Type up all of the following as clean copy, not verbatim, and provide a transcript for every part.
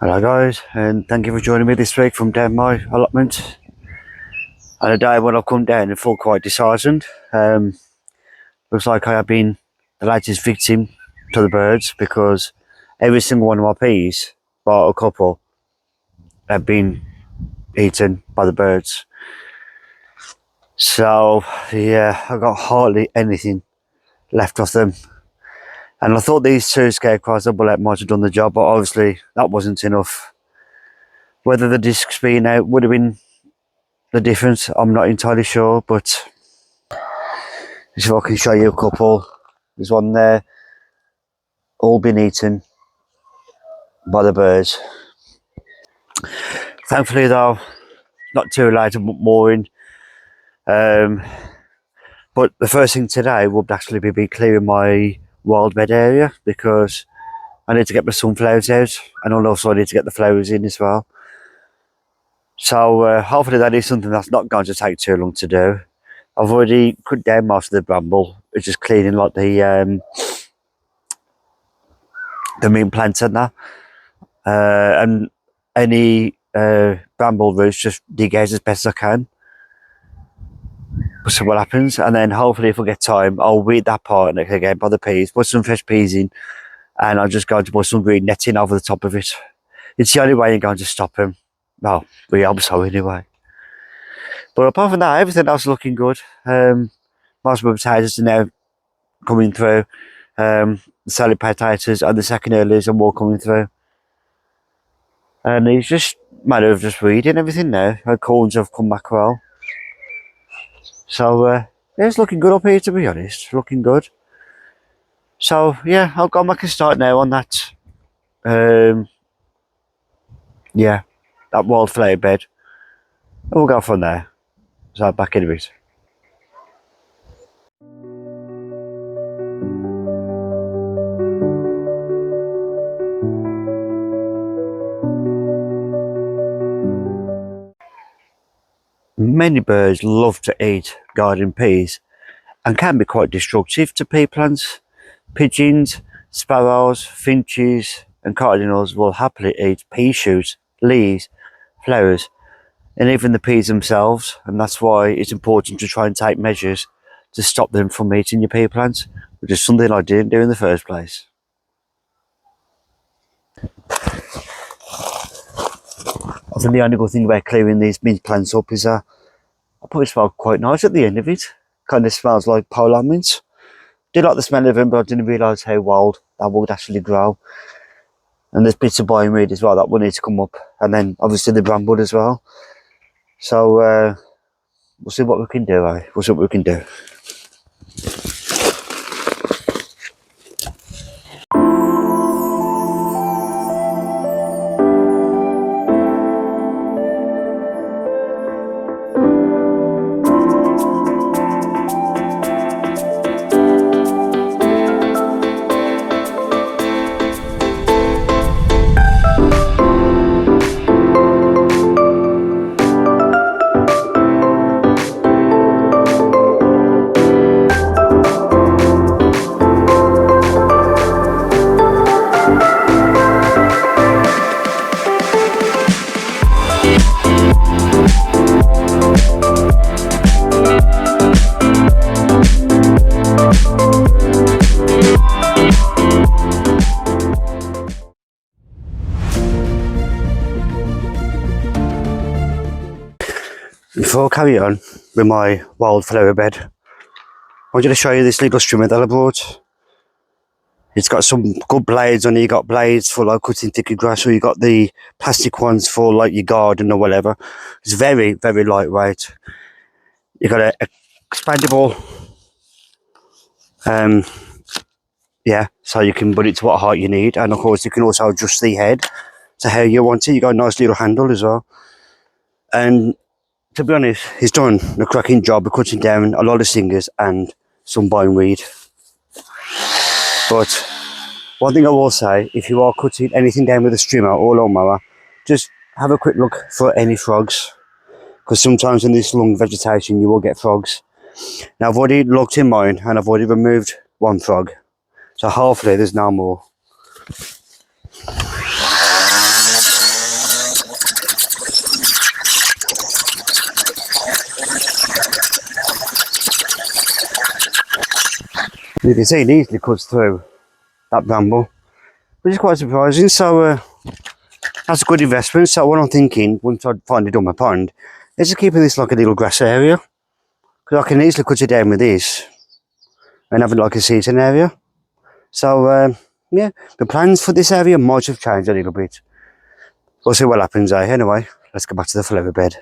Hello guys, and thank you for joining me this week from down my allotment. And a day when I've come down and feel quite disheartened. Looks like I have been the latest victim to the birds, because every single one of my peas, bar a couple, have been eaten by the birds. So yeah, I got hardly anything left of them. And I thought these two scarecrows double out might have done the job, but obviously that wasn't enough. Whether the discs being out would have been the difference, I'm not entirely sure, but if I can show you a couple, there's one there, all been eaten by the birds. Thankfully though, not too late to put more in. But the first thing today would actually be clearing my wild bed area, because I need to get my sunflowers out, and also I need to get the flowers in as well. So hopefully that is something that's not going to take too long to do. I've already cut down most of the bramble. It's just cleaning like the mint plants and that, and any bramble roots, just dig out as best as I can. So what happens, and then hopefully if I get time, I'll weed that part again by the peas, put some fresh peas in, and I'm just going to put some green netting over the top of it. It's the only way you're going to stop him. Well, we hope so anyway. But apart from that, everything else is looking good. Most of my potatoes are now coming through. The salad potatoes and the second earlies are more coming through. And it's just a matter of just weeding everything now. Our corns have come back well. So yeah, it's looking good up here, to be honest. Looking good. So yeah, I'll go make a start now on that. Yeah, that wildflower bed. And we'll go from there. So back in a bit. Many birds love to eat garden peas and can be quite destructive to pea plants. Pigeons, sparrows, finches and cardinals will happily eat pea shoots, leaves, flowers and even the peas themselves, and that's why it's important to try and take measures to stop them from eating your pea plants, which is something I didn't do in the first place. I think the only good thing about clearing these mint plants up is I probably smell quite nice at the end of it. Kind of smells like polar mint. Did like the smell of them, but I didn't realise how wild that would actually grow. And there's bits of bioweed as well that will need to come up, and then obviously the bramble as well. So we'll see what we can do, eh? We'll see what we can do. Before I carry on with my wildflower bed, I wanted to show you this little strimmer that I bought. It's got some good blades on it. You got blades for like cutting thicker grass, or you got the plastic ones for like your garden or whatever. It's very, very lightweight. You got a expandable, yeah, so you can put it to what height you need, and of course you can also adjust the head to how you want it. You got a nice little handle as well, and to be honest, he's done a cracking job of cutting down a lot of stingers and some bindweed. But one thing I will say, if you are cutting anything down with a strimmer or lawnmower, just have a quick look for any frogs, because sometimes in this long vegetation you will get frogs. Now I've already looked in mine and I've already removed one frog, so hopefully there's no more. You can see it easily cuts through that bramble, which is quite surprising. So that's a good investment. So what I'm thinking, once I finally done my pond, is just keeping this like a little grass area, because I can easily cut it down with this and have it like a seating area. So yeah, the plans for this area might have changed a little bit. We'll see what happens. Anyway, let's go back to the flower bed.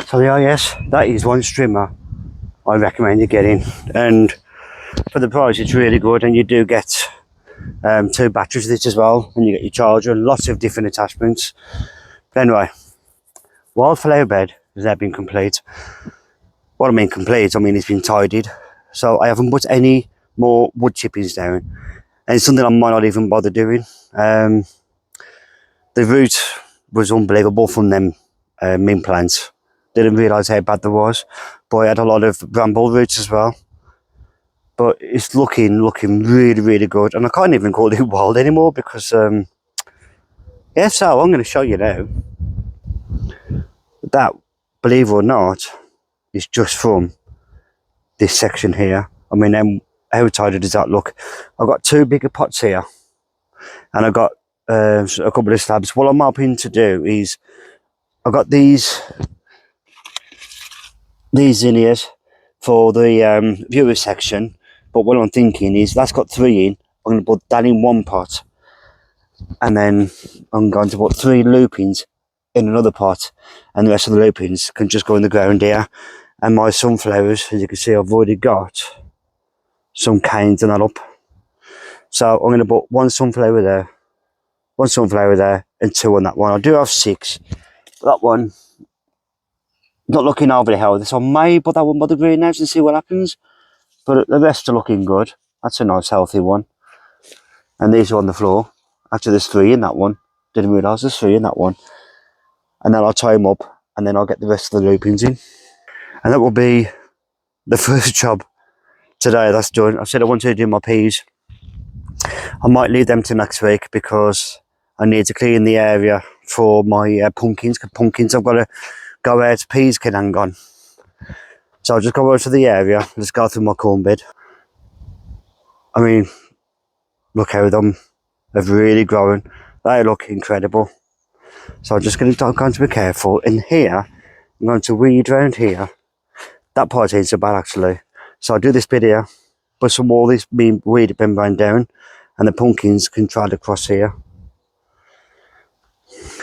So yeah, yes, that is one strimmer I recommend you getting, and for the price it's really good, and you do get 2 batteries with it as well, and you get your charger and lots of different attachments. But anyway, wildflower bed has now been complete. What I mean complete, I mean it's been tidied. So I haven't put any more wood chippings down, and it's something I might not even bother doing. The root was unbelievable from them mint plants. Didn't realise how bad there was, but I had a lot of bramble roots as well. But it's looking really, really good, and I can't even call it wild anymore because yeah. So I'm going to show you now. That, believe it or not, is just from this section here. I mean, how tidy does that look? I've got 2 bigger pots here, and I've got a couple of slabs. What I'm hoping to do is, I've got these zinnias for the viewer section, but what I'm thinking is that's got 3 in. I'm going to put that in one pot, and then I'm going to put 3 lupins in another pot, and the rest of the lupins can just go in the ground here. And my sunflowers, as you can see, I've already got some canes and that up. So I'm going to put 1 sunflower there, 1 sunflower there, and 2 on that one. I do have 6. That one, not looking overly healthy, so I may put that one by the greenhouse and see what happens. But the rest are looking good. That's a nice healthy one. And these are on the floor. Actually, there's 3 in that one. Didn't realise there's 3 in that one. And then I'll tie them up, and then I'll get the rest of the lupins in. And that will be the first job today. That's done. I said I wanted to do my peas. I might leave them to next week because I need to clean the area for my pumpkins. Pumpkins, I've got to go out. Peas can hang on. So I'll just go over to the area. Let's go through my corn bed. I mean, look how them have really grown. They look incredible. So I'm just going to be careful. In here, I'm going to weed around here. That part ain't so bad actually. So I'll do this bit here, put some more of this weed membrane down, and the pumpkins can try to cross here.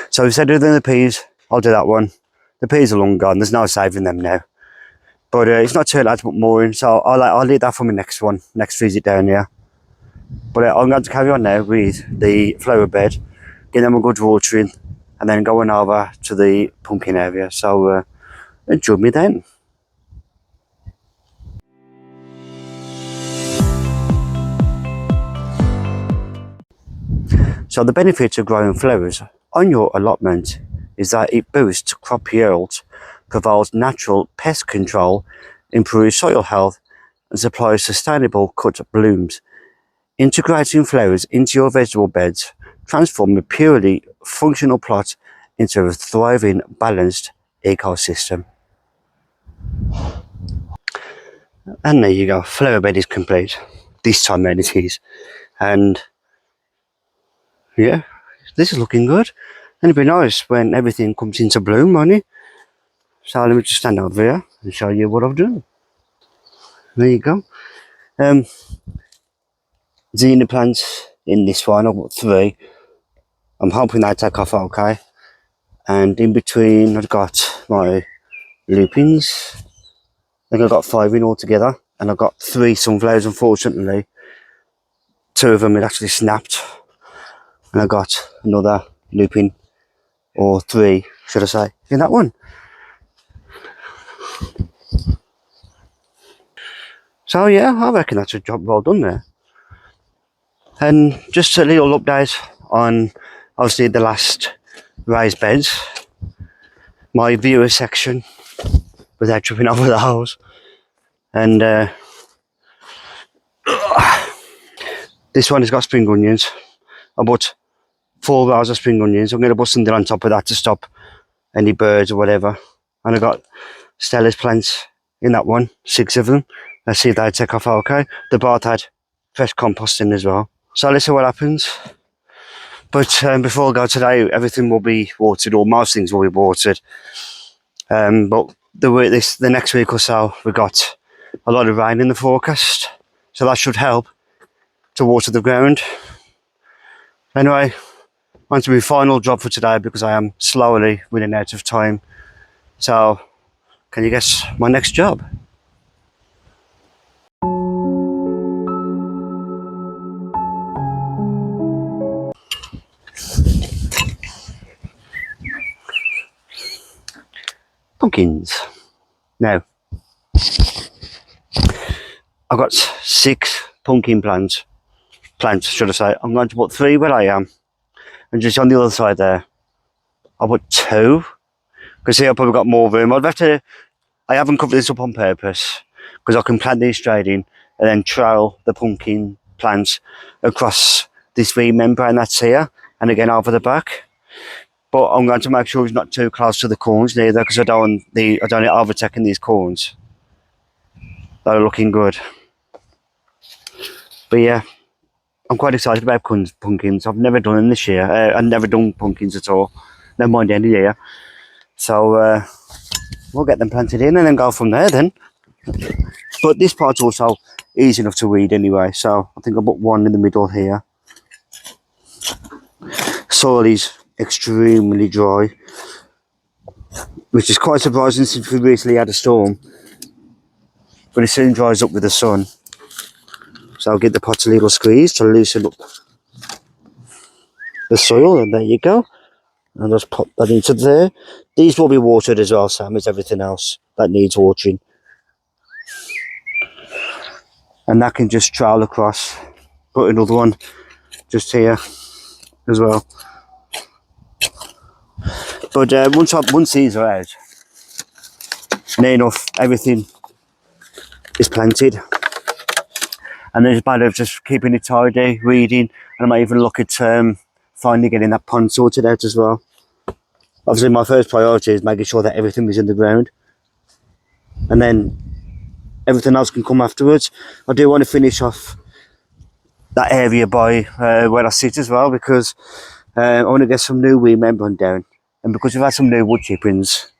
So instead of doing the peas, I'll do that one. The peas are long gone, there's no saving them now. But it's not too late to put more in, so I'll leave that for my next one, next visit down here. But I'm going to carry on now with the flower bed, give them a good watering, and then going over to the pumpkin area. So join me then. So the benefits of growing flowers on your allotment is that it boosts crop yields, provides natural pest control, improves soil health, and supplies sustainable cut blooms. Integrating flowers into your vegetable beds transform a purely functional plot into a thriving, balanced ecosystem. And there you go, flower bed is complete. This time then it is. And yeah, this is looking good. And it'd be nice when everything comes into bloom, won't it? So let me just stand over here and show you what I've done. There you go. Zinnia plants in this one, I've got 3. I'm hoping they take off okay. And in between I've got my lupins. I think I've got 5 in altogether. And I've got 3 sunflowers, unfortunately. 2 of them had actually snapped. And I got another lupin, or 3, should I say, in that one. So yeah, I reckon that's a job well done there. And just a little update on obviously the last raised beds, my viewer section without tripping over the holes. And this one has got spring onions. I bought 4 rows of spring onions. I'm going to put something on top of that to stop any birds or whatever. And I got Stella's plants in that one, 6 of them. Let's see if they take off okay. The both had fresh compost in as well. So let's see what happens. But before I go today, everything will be watered, or most things will be watered. But the next week or so, we got a lot of rain in the forecast, so that should help to water the ground. Anyway, on to my final job for today because I am slowly running out of time. So, can you guess my next job? Pumpkins. Now, I've got 6 pumpkin plants, should I say. I'm going to put 3 where I am, and just on the other side there, I'll put 2, because here I've probably got more room. I haven't covered this up on purpose, because I can plant these straight in, and then trail the pumpkin plants across this wee membrane that's here, and again over the back. But I'm going to make sure it's not too close to the corns neither, because I don't want it overtaking these corns. They're looking good. But yeah, I'm quite excited about pumpkins. I've never done them this year. I've never done pumpkins at all. Never mind any year. So we'll get them planted in and then go from there then. But this part's also easy enough to weed anyway. So I think I'll put 1 in the middle here. Soil is extremely dry, which is quite surprising since we recently had a storm. But it soon dries up with the sun. So I'll give the pots a little squeeze to loosen up the soil, and there you go. And just pop that into there. These will be watered as well, Sam, as everything else that needs watering. And that can just trail across. Put another one just here as well. But once these are out, near enough everything is planted. And there's a matter of just keeping it tidy, weeding, and I might even look at finally getting that pond sorted out as well. Obviously my first priority is making sure that everything is in the ground, and then everything else can come afterwards. I do want to finish off that area by where I sit as well, because I want to get some new wee membrane down, and because we've had some new wood chippings,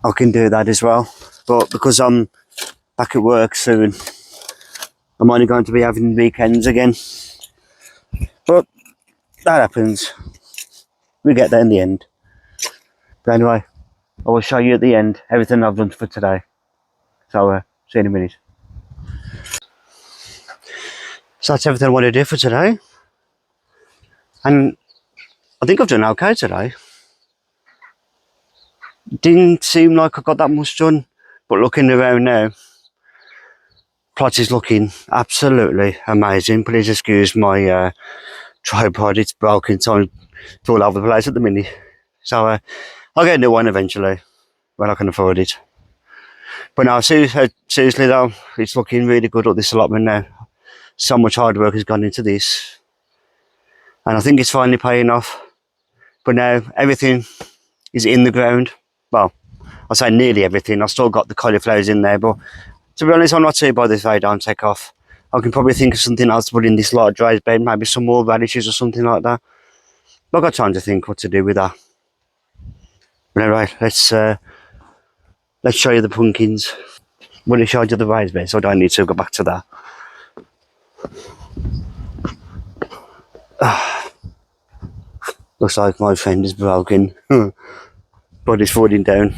I can do that as well. But because I'm back at work soon, I'm only going to be having weekends again. But that happens. We get there in the end. But anyway, I will show you at the end everything I've done for today. So see you in a minute. So that's everything I want to do for today. And I think I've done okay today. Didn't seem like I got that much done, but looking around now, plot is looking absolutely amazing. Please excuse my tripod, it's broken, so it's all over the place at the minute. So I'll get a new one eventually when I can afford it. But now, seriously though, it's looking really good at this allotment now. So much hard work has gone into this, and I think it's finally paying off. But now everything is in the ground. Well, I say nearly everything. I've still got the cauliflowers in there, but to be honest, I'm not too bothered if they don't take off. I can probably think of something else to put in this large raised bed, maybe some more radishes or something like that. But I've got time to think what to do with that. But anyway, let's show you the pumpkins. Will I show you the raised bed, so I don't need to go back to that. Looks like my friend is broken, but it's falling down.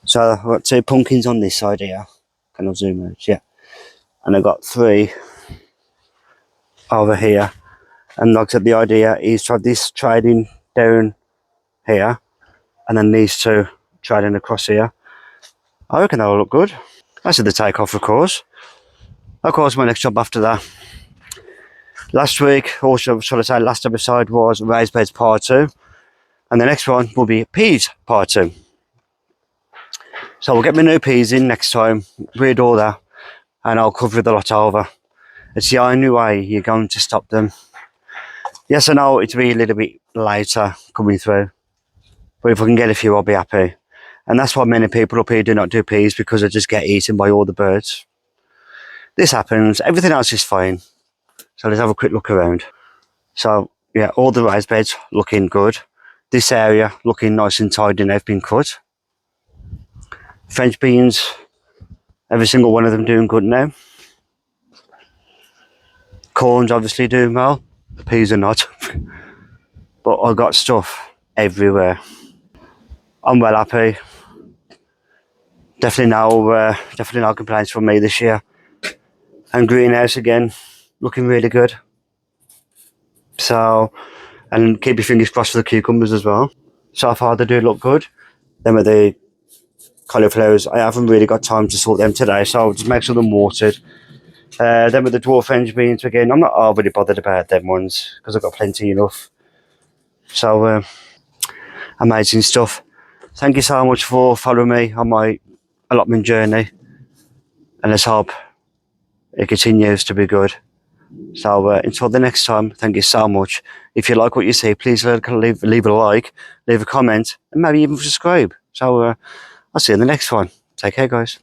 So I've got 2 pumpkins on this side here. Can I zoom out? Yeah. And I've got 3 over here. And like I said, the idea is to have this trading down here, and then these 2 trading across here. I reckon that'll look good. That's the takeoff, of course. Of course, my next job after that. Last week, or should I say last episode, was raised beds part 2. And the next one will be peas part 2. So we'll get my new peas in next time, read all that, and I'll cover the lot over. It's the only way you're going to stop them. Yes, I know it'll be a little bit later coming through, but if I can get a few, I'll be happy. And that's why many people up here do not do peas, because they just get eaten by all the birds. This happens. Everything else is fine. So let's have a quick look around. So yeah, all the raised beds looking good. This area looking nice and tidy, and they've been cut. French beans, every single one of them doing good now. Corn's obviously doing well. The peas are not. But I've got stuff everywhere. I'm well happy. Definitely no complaints from me this year. And greenhouse again, looking really good. So, and keep your fingers crossed for the cucumbers as well. So far they do look good. Then with the cauliflowers, I haven't really got time to sort them today, so I'll just make sure them watered. Then with the dwarf French beans again, I'm not overly bothered about them ones because I've got plenty enough. So amazing stuff. Thank you so much for following me on my allotment journey, and let's hope it continues to be good. So until the next time, thank you so much. If you like what you see, please leave a like, leave a comment, and maybe even subscribe. So I'll see you in the next one. Take care, guys.